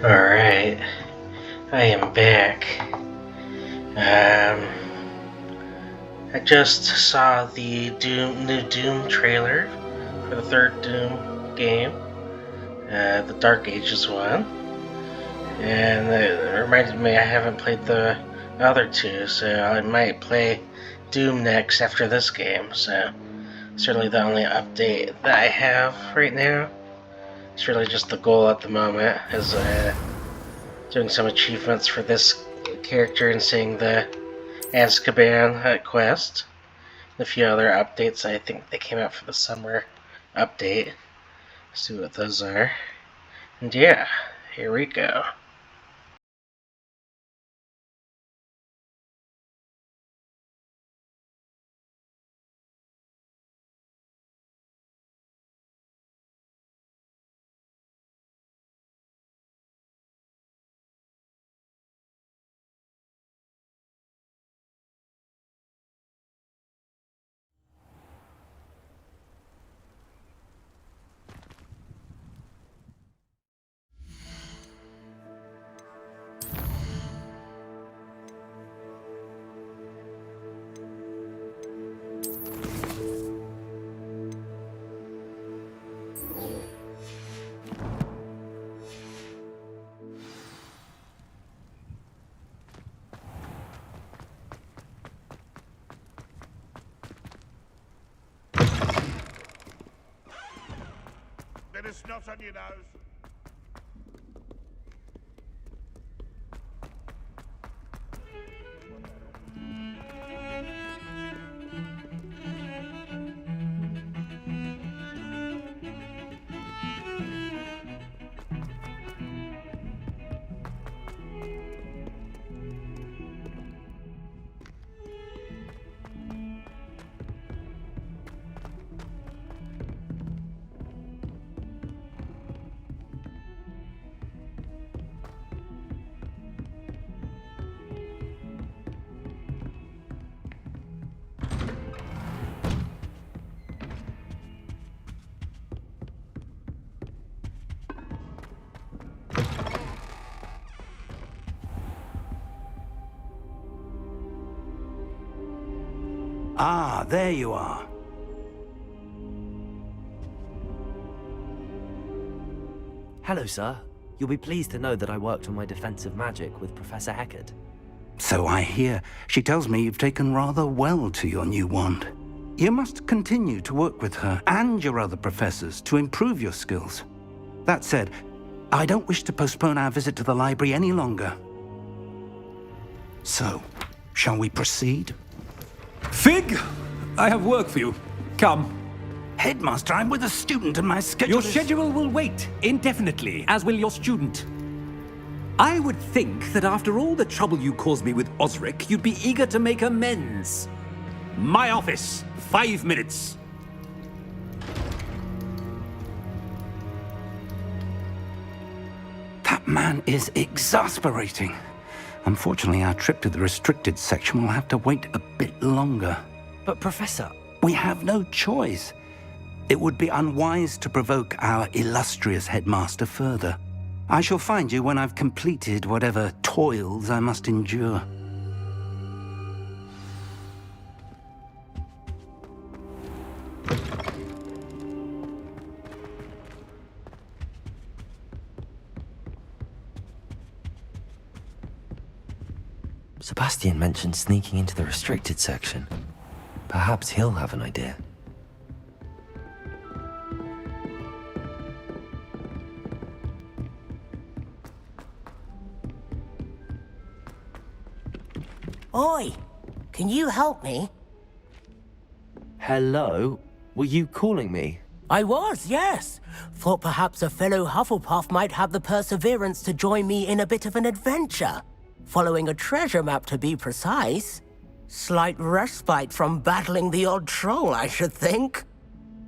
Alright, I am back. I just saw the new Doom trailer for the third Doom game, the Dark Ages one, and it reminded me I haven't played the other two, so I might play Doom next after this game, so it's really the only update that I have right now. It's really just the goal at the moment, is doing some achievements for this character and seeing the Azkaban quest. And a few other updates. I think they came out for the summer update. See what those are. And yeah, here we go. Bit of snot on your nose. Ah, there you are. Hello, sir. You'll be pleased to know that I worked on my defensive magic with Professor Heckard. So I hear. She tells me you've taken rather well to your new wand. You must continue to work with her and your other professors to improve your skills. That said, I don't wish to postpone our visit to the library any longer. So, shall we proceed? Fig, I have work for you. Come. Headmaster, I'm with a student and my schedule Your is... schedule will wait indefinitely, as will your student. I would think that after all the trouble you caused me with Osric, you'd be eager to make amends. My office, 5 minutes. That man is exasperating. Unfortunately, our trip to the restricted section will have to wait a bit longer. But, Professor... We have no choice. It would be unwise to provoke our illustrious headmaster further. I shall find you when I've completed whatever toils I must endure. Sebastian mentioned sneaking into the restricted section. Perhaps he'll have an idea. Oi! Can you help me? Hello? Were you calling me? I was, yes. Thought perhaps a fellow Hufflepuff might have the perseverance to join me in a bit of an adventure. Following a treasure map, to be precise. Slight respite from battling the odd troll, I should think.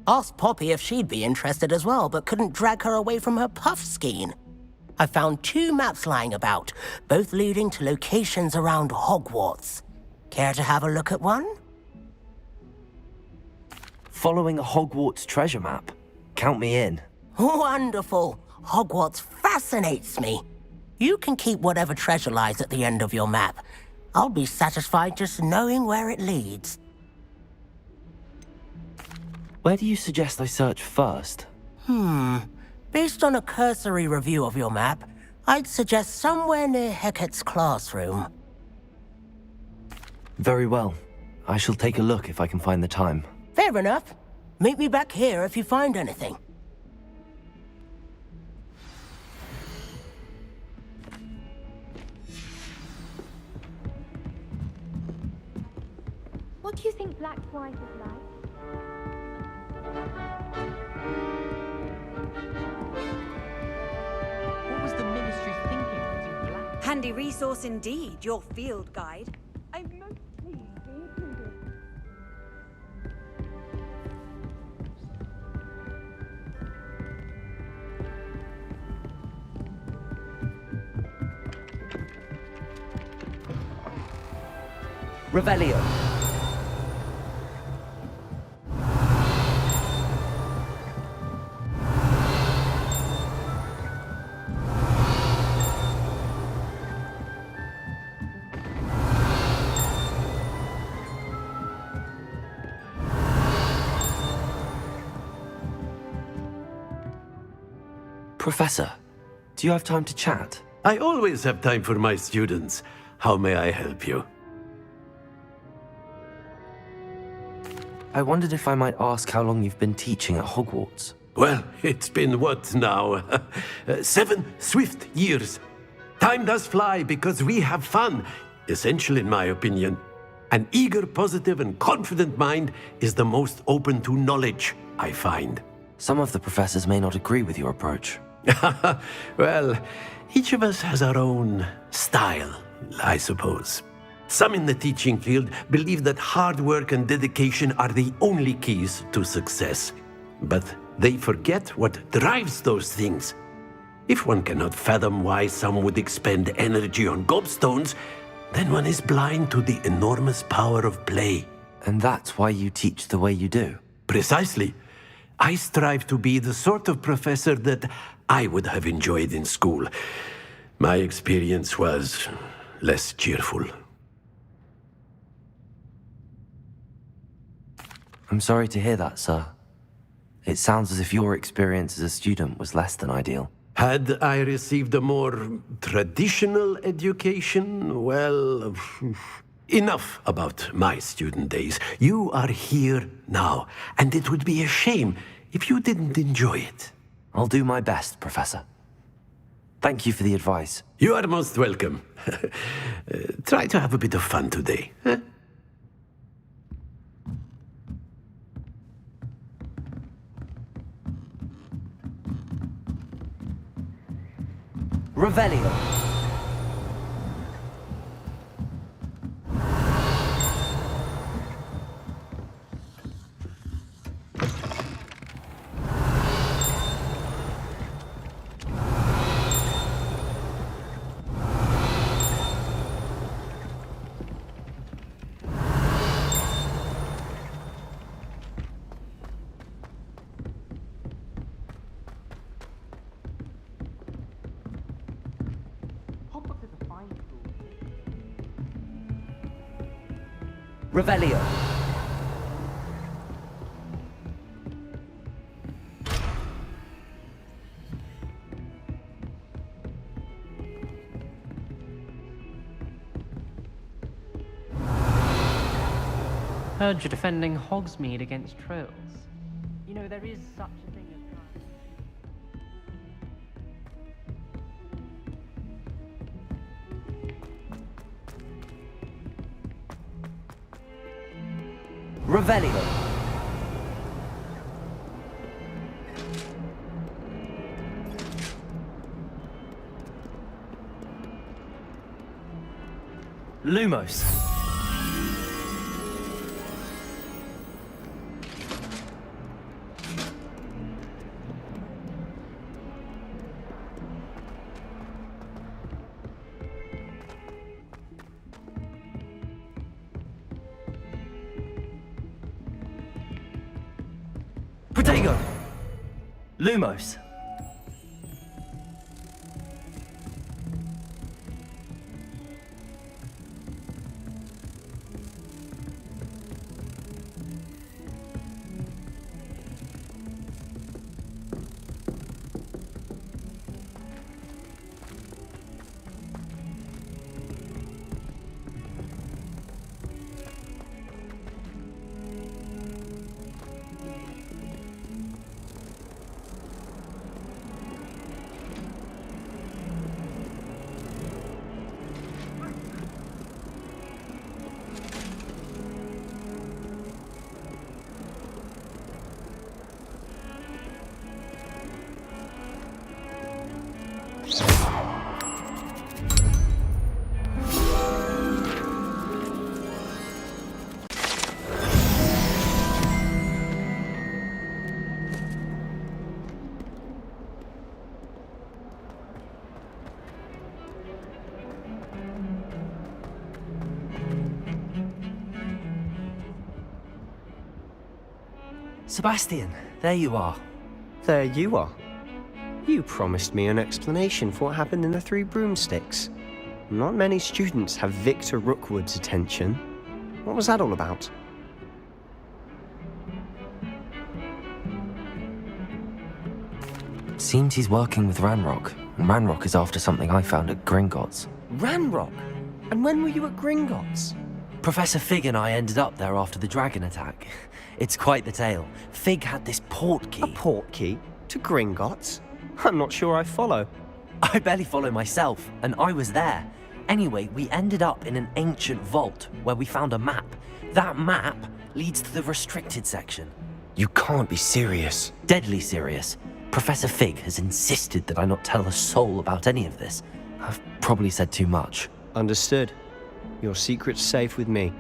Asked Poppy if she'd be interested as well, but couldn't drag her away from her puff skein. I found 2 maps lying about, both leading to locations around Hogwarts. Care to have a look at one? Following a Hogwarts treasure map. Count me in. Wonderful. Hogwarts fascinates me. You can keep whatever treasure lies at the end of your map. I'll be satisfied just knowing where it leads. Where do you suggest I search first? Based on a cursory review of your map, I'd suggest somewhere near Hecate's classroom. Very well. I shall take a look if I can find the time. Fair enough. Meet me back here if you find anything. What do you think Black's wife is like? What was the Ministry thinking putting Black? Handy resource indeed, your field guide. I'm most pleased to be included. Revelio. Professor, do you have time to chat? I always have time for my students. How may I help you? I wondered if I might ask how long you've been teaching at Hogwarts. Well, it's been what now? 7 swift years. Time does fly because we have fun, essential in my opinion. An eager, positive, and confident mind is the most open to knowledge, I find. Some of the professors may not agree with your approach. Well, each of us has our own style, I suppose. Some in the teaching field believe that hard work and dedication are the only keys to success. But they forget what drives those things. If one cannot fathom why some would expend energy on gobstones, then one is blind to the enormous power of play. And that's why you teach the way you do. Precisely. I strive to be the sort of professor that I would have enjoyed in school. My experience was less cheerful. I'm sorry to hear that, sir. It sounds as if your experience as a student was less than ideal. Had I received a more traditional education, well, enough about my student days. You are here now, and it would be a shame if you didn't enjoy it. I'll do my best, Professor. Thank you for the advice. You are most welcome. Try to have a bit of fun today. Huh? Revelio. Hogwarts is a fine school. Revelio. Heard you're defending Hogsmeade against trolls. You know, there is such a thing as... Revelio. Lumos. Protego. Lumos. Sebastian, there you are. There you are. You promised me an explanation for what happened in the Three Broomsticks. Not many students have Victor Rookwood's attention. What was that all about? Seems he's working with Ranrock, and Ranrock is after something I found at Gringotts. Ranrock? And when were you at Gringotts? Professor Fig and I ended up there after the dragon attack. It's quite the tale. Fig had this port key. A port key? To Gringotts? I'm not sure I follow. I barely follow myself, and I was there. Anyway, we ended up in an ancient vault where we found a map. That map leads to the restricted section. You can't be serious. Deadly serious. Professor Fig has insisted that I not tell a soul about any of this. I've probably said too much. Understood. Your secret's safe with me.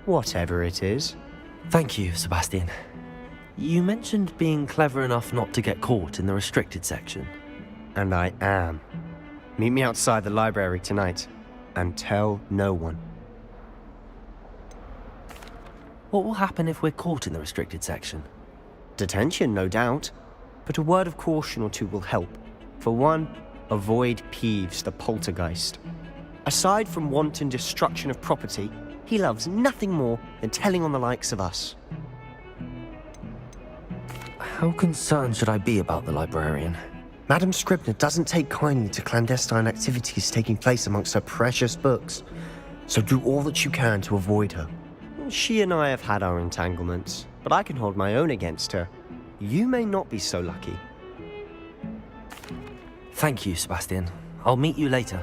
Whatever it is. Thank you, Sebastian. You mentioned being clever enough not to get caught in the restricted section. And I am. Meet me outside the library tonight, and tell no one. What will happen if we're caught in the restricted section? Detention, no doubt. But a word of caution or two will help. For one, avoid Peeves, the poltergeist. Aside from wanton destruction of property, he loves nothing more than telling on the likes of us. How concerned should I be about the librarian? Madam Scribner doesn't take kindly to clandestine activities taking place amongst her precious books, so do all that you can to avoid her. She and I have had our entanglements, but I can hold my own against her. You may not be so lucky. Thank you, Sebastian. I'll meet you later.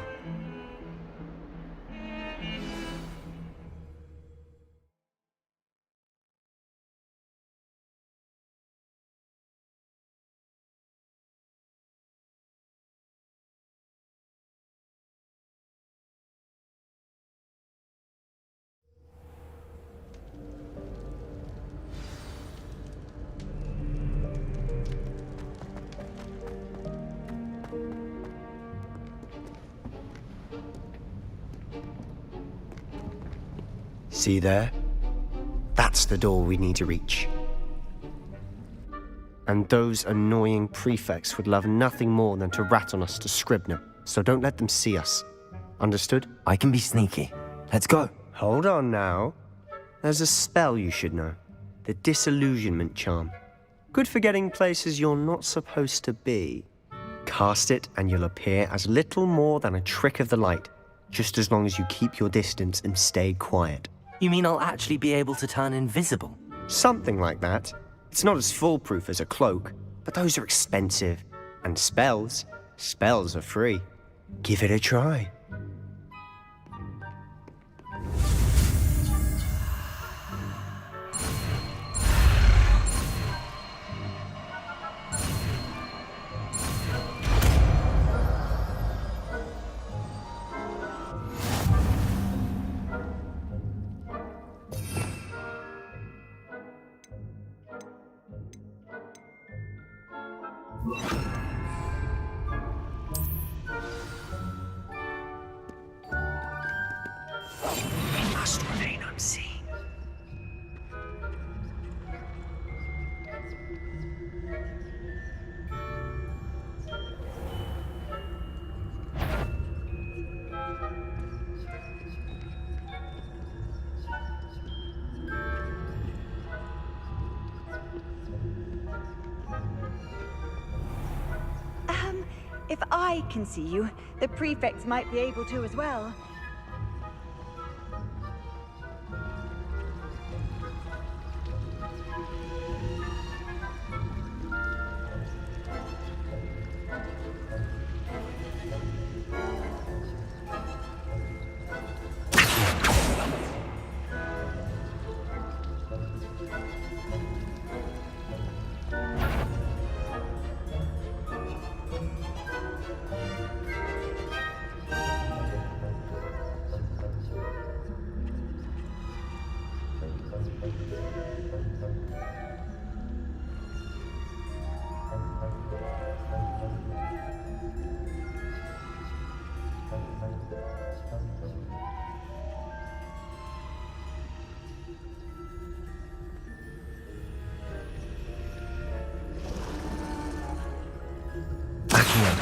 See there? That's the door we need to reach. And those annoying prefects would love nothing more than to rat on us to Scribner, so don't let them see us. Understood? I can be sneaky. Let's go. Hold on now. There's a spell you should know. The Disillusionment Charm. Good for getting places you're not supposed to be. Cast it and you'll appear as little more than a trick of the light, just as long as you keep your distance and stay quiet. You mean I'll actually be able to turn invisible? Something like that. It's not as foolproof as a cloak, but those are expensive. And spells are free. Give it a try. Must remain unseen. If I can see you, the prefects might be able to as well. here.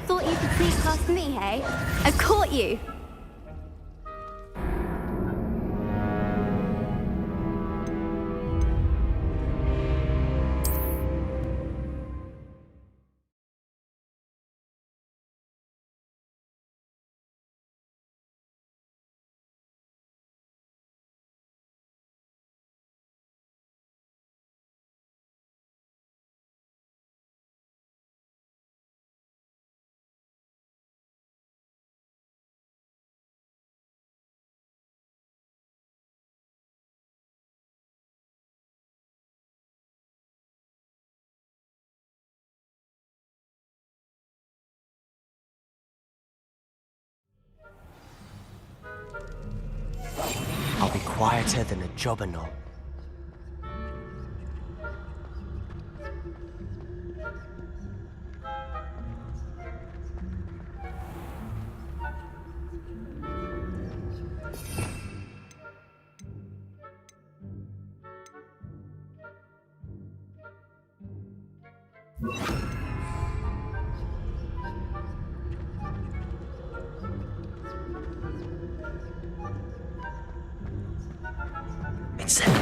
Thought you could sneak past me, hey? I caught you! I'll be quieter than a jobberknoll. It's him.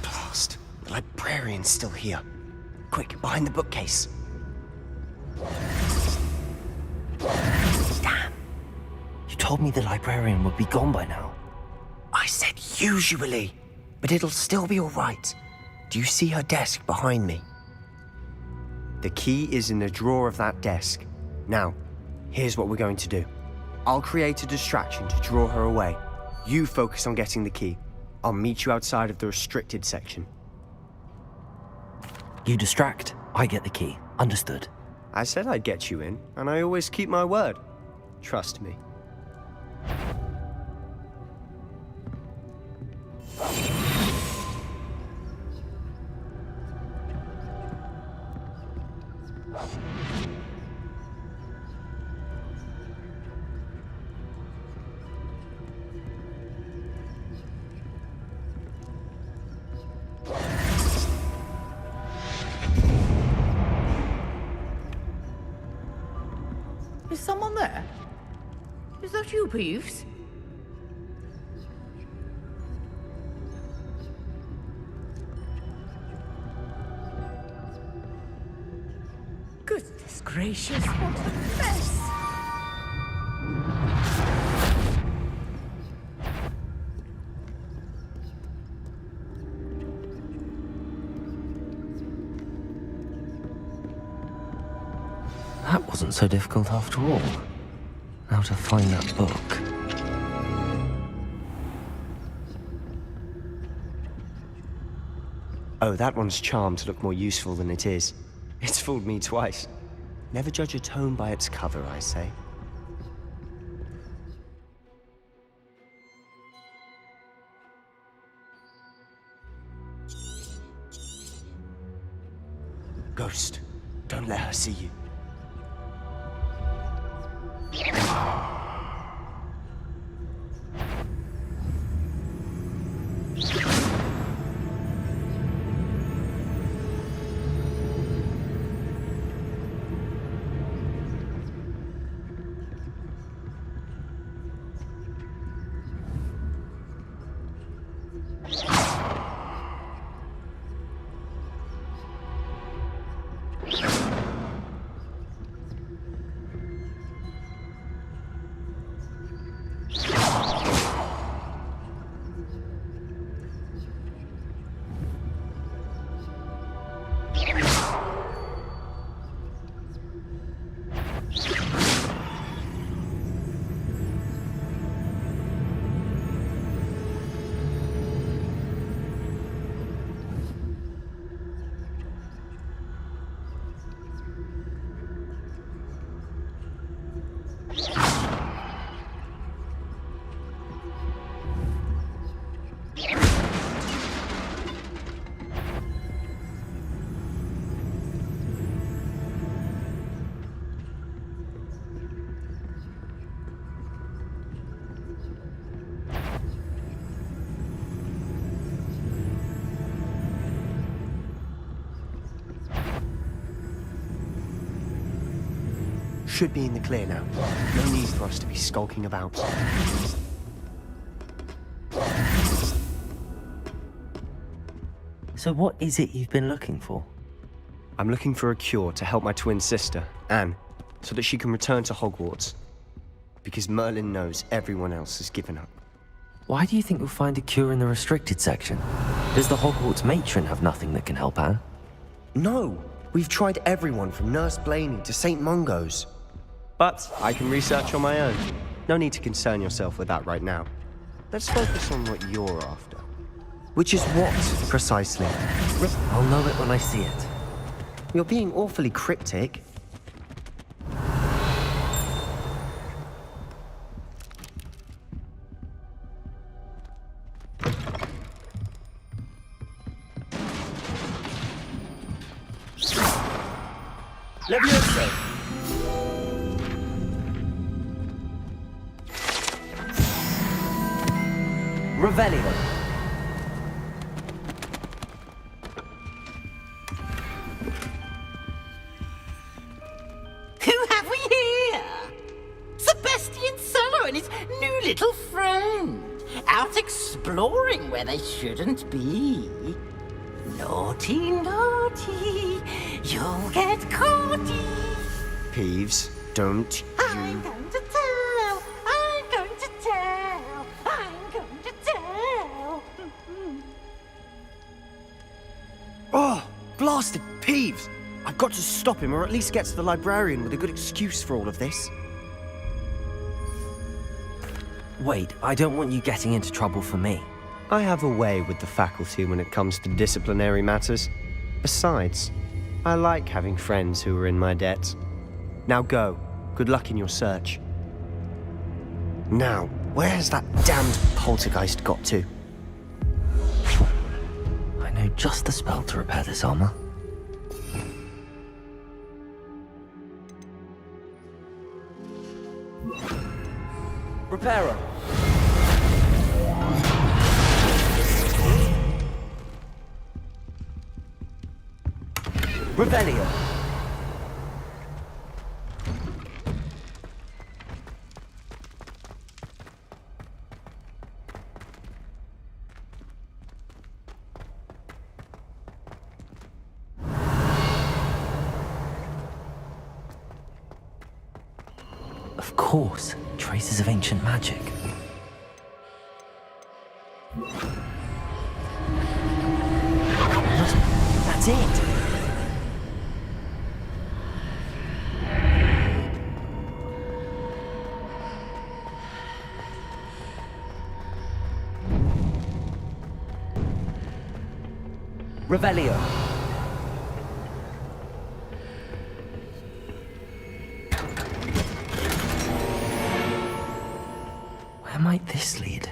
Blast. The librarian's still here. Quick, behind the bookcase. Damn. You told me the librarian would be gone by now. I said usually, but it'll still be all right. Do you see her desk behind me? The key is in the drawer of that desk. Now, here's what we're going to do. I'll create a distraction to draw her away. You focus on getting the key. I'll meet you outside of the restricted section. You distract, I get the key. Understood. I said I'd get you in, and I always keep my word. Trust me. Is someone there? Is that you, Peeves? Goodness gracious, what a mess! That wasn't so difficult after all. Now to find that book. Oh, that one's charmed to look more useful than it is. It's fooled me twice. Never judge a tome by its cover, I say. Ghost, don't let her see you. should be in the clear now. No need for us to be skulking about. So what is it you've been looking for? I'm looking for a cure to help my twin sister, Anne, so that she can return to Hogwarts. Because Merlin knows everyone else has given up. Why do you think you'll find a cure in the restricted section? Does the Hogwarts matron have nothing that can help Anne? No! We've tried everyone from Nurse Blaney to St. Mungo's. But I can research on my own. No need to concern yourself with that right now. Let's focus on what you're after. Which is what, precisely? I'll know it when I see it. You're being awfully cryptic. Levioso! Revelio! Who have we here? Sebastian Sallow and his new little friend. Out exploring where they shouldn't be. Naughty, naughty. You'll get caughty. Peeves, don't I'm going to tell. I'm going to tell. I'm going to tell. Oh, blasted Peeves! I've got to stop him, or at least get to the librarian with a good excuse for all of this. Wait, I don't want you getting into trouble for me. I have a way with the faculty when it comes to disciplinary matters. Besides, I like having friends who are in my debt. Now go. Good luck in your search. Now, where has that damned poltergeist got to? I know just the spell to repair this armor. Reparo! Revelio! Of course, traces of ancient magic. That's it! Revelio! Where might this lead?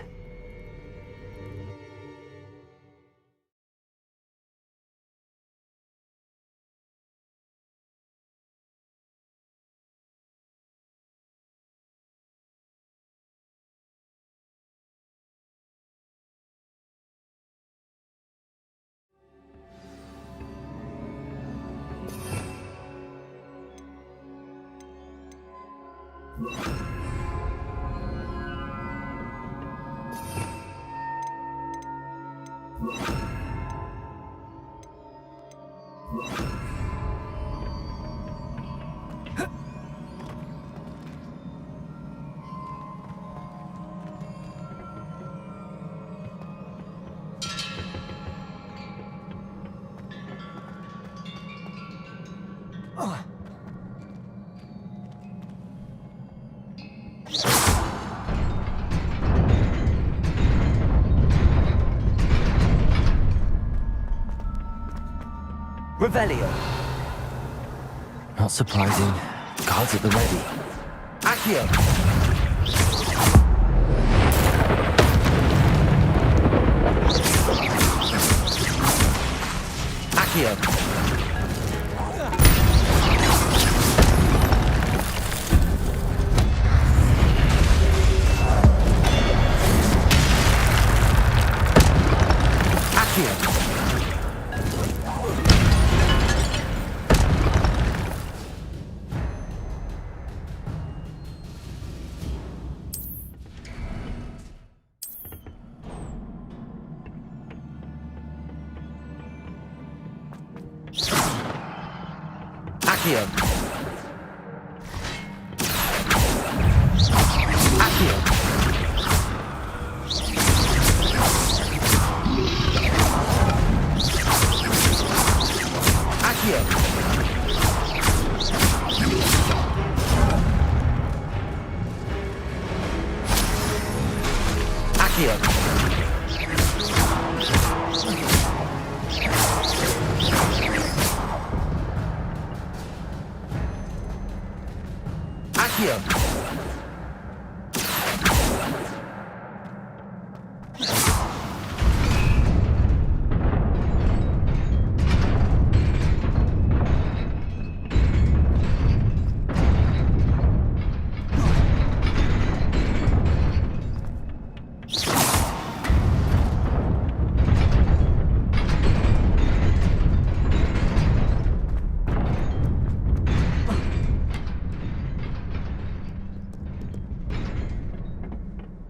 Revelio! Not surprising. Guards at the ready. Accio! Accio! Accio. Accio. Accio. Accio. Accio.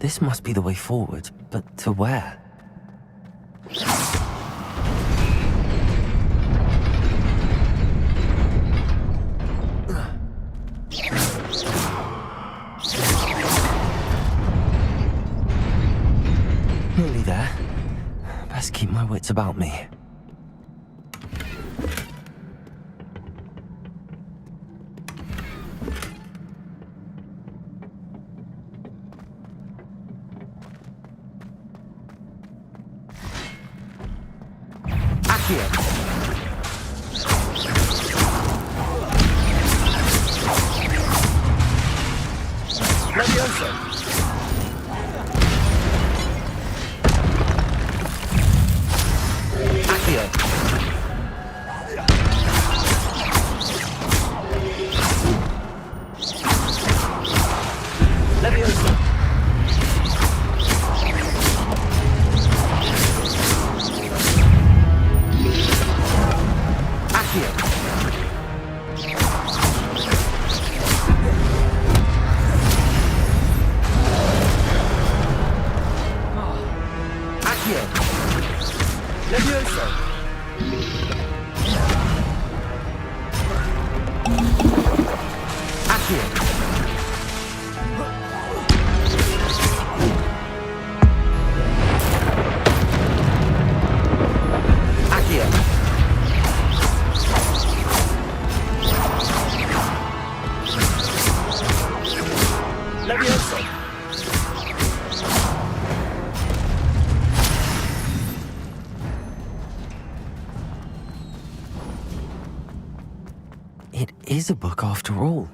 This must be the way forward, but to where? Nearly there. Best keep my wits about me. It is a book after all.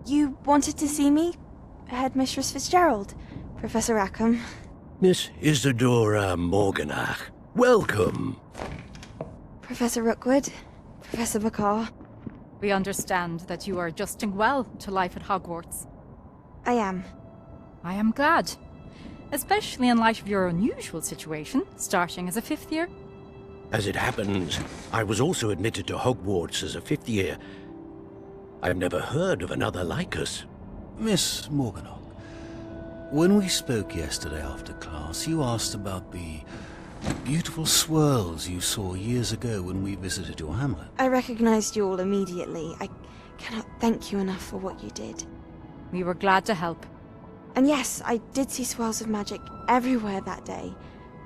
You wanted to see me? Headmistress Fitzgerald, Professor Rackham. Miss Isadora Morganach, welcome. Professor Rookwood, Professor Bakar. We understand that you are adjusting well to life at Hogwarts. I am. I am glad. Especially in light of your unusual situation, starting as a 5th year. As it happens, I was also admitted to Hogwarts as a 5th year. I've never heard of another like us. Miss Morganach, when we spoke yesterday after class, you asked about the beautiful swirls you saw years ago when we visited your hamlet. I recognized you all immediately. I cannot thank you enough for what you did. We were glad to help. And yes, I did see swirls of magic everywhere that day.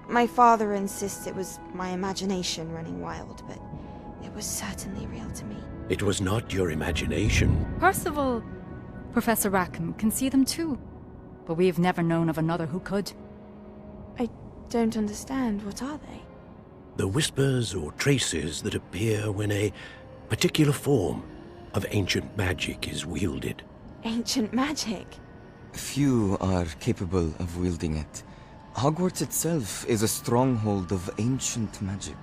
My father insists it was my imagination running wild, but it was certainly real to me. It was not your imagination. Percival, Professor Rackham can see them too. But we have never known of another who could. I don't understand. What are they? The whispers or traces that appear when a particular form of ancient magic is wielded. Ancient magic? Few are capable of wielding it. Hogwarts itself is a stronghold of ancient magic.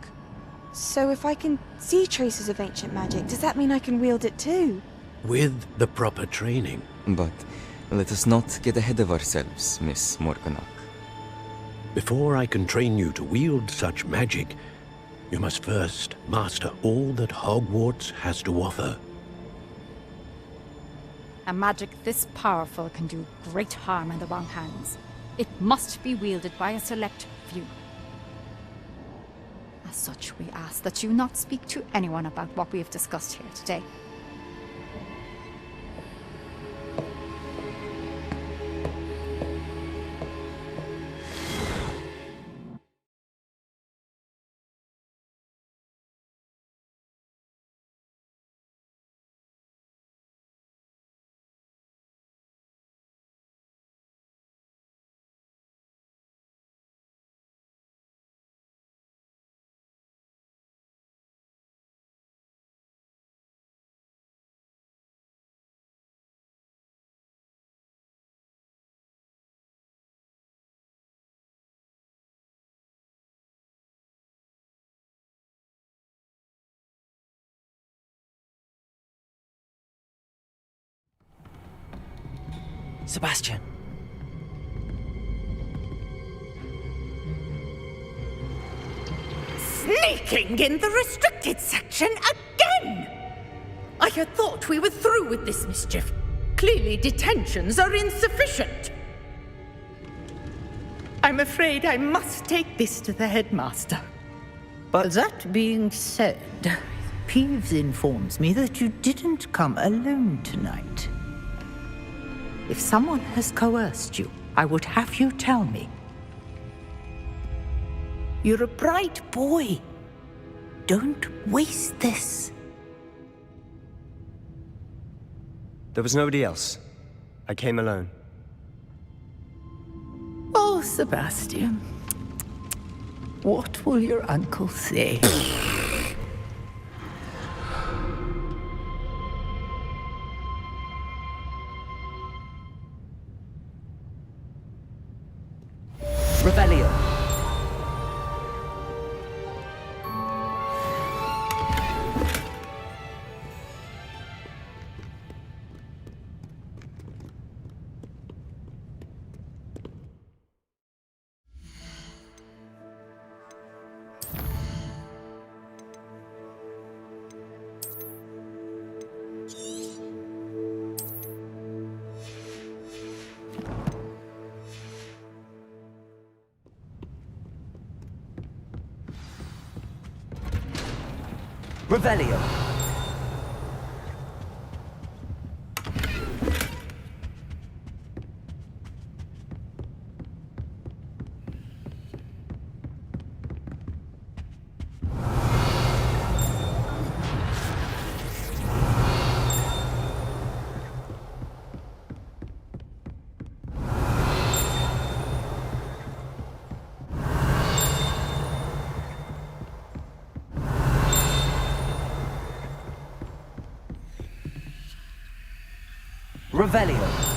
So if I can see traces of ancient magic, does that mean I can wield it too? With the proper training. But let us not get ahead of ourselves, Miss Morganach. Before I can train you to wield such magic, you must first master all that Hogwarts has to offer. A magic this powerful can do great harm in the wrong hands. It must be wielded by a select few. As such, we ask that you not speak to anyone about what we have discussed here today. Sebastian. Sneaking in the restricted section again! I had thought we were through with this mischief. Clearly detentions are insufficient. I'm afraid I must take this to the headmaster. But that being said, Peeves informs me that you didn't come alone tonight. If someone has coerced you, I would have you tell me. You're a bright boy. Don't waste this. There was nobody else. I came alone. Oh, Sebastian. What will your uncle say? Revelio. Revelio. Revelio.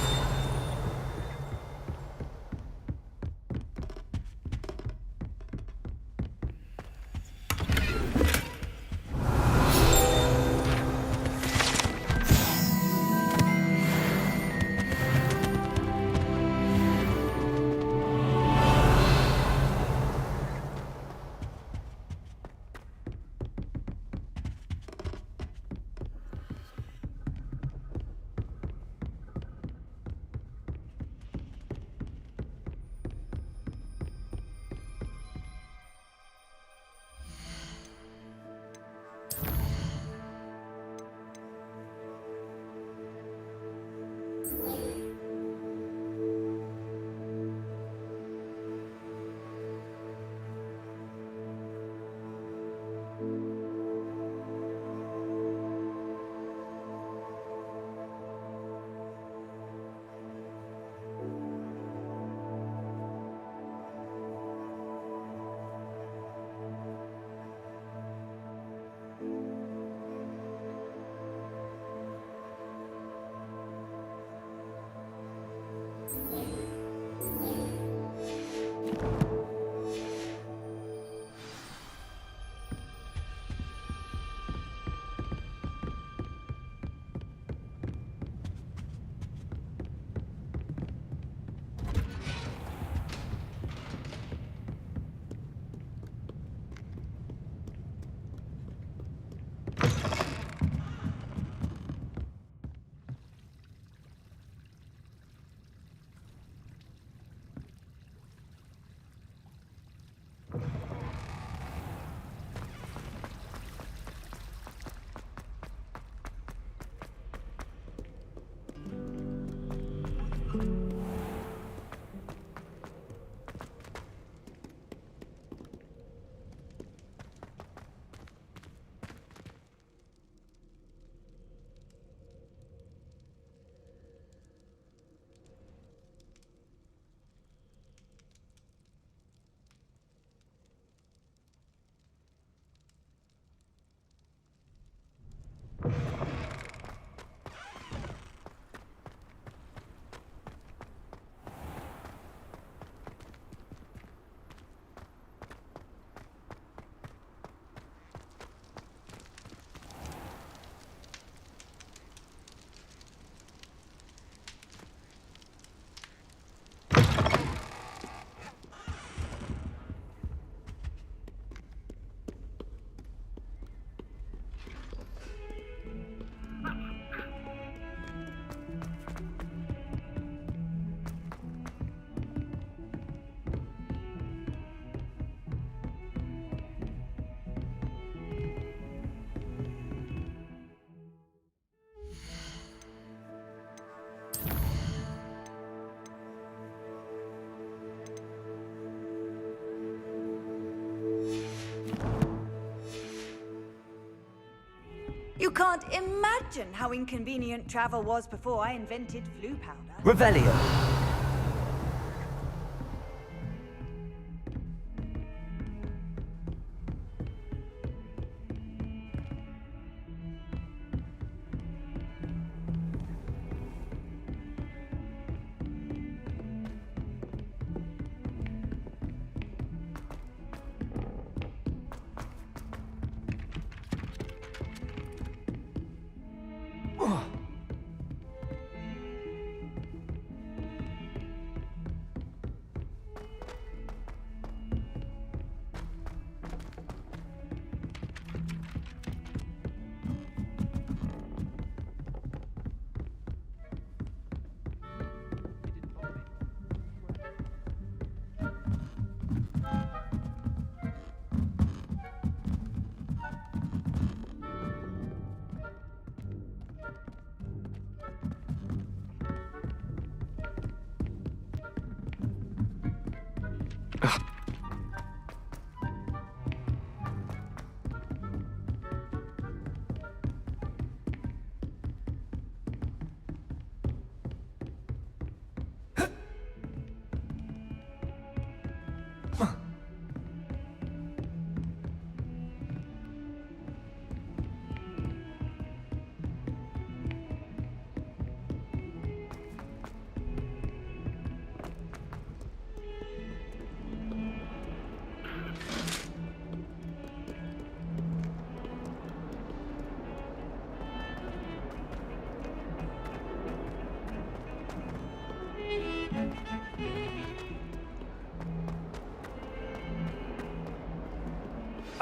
You can't imagine how inconvenient travel was before I invented flu powder. Revelio.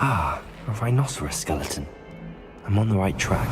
Ah, a rhinoceros skeleton. I'm on the right track.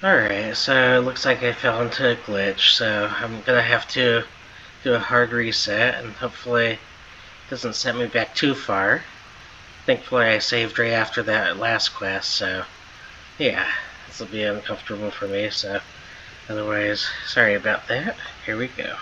Alright, so it looks like I fell into a glitch, so I'm gonna have to do a hard reset, and hopefully it doesn't set me back too far. Thankfully I saved right after that last quest, so yeah, this will be uncomfortable for me, so otherwise, sorry about that. Here we go.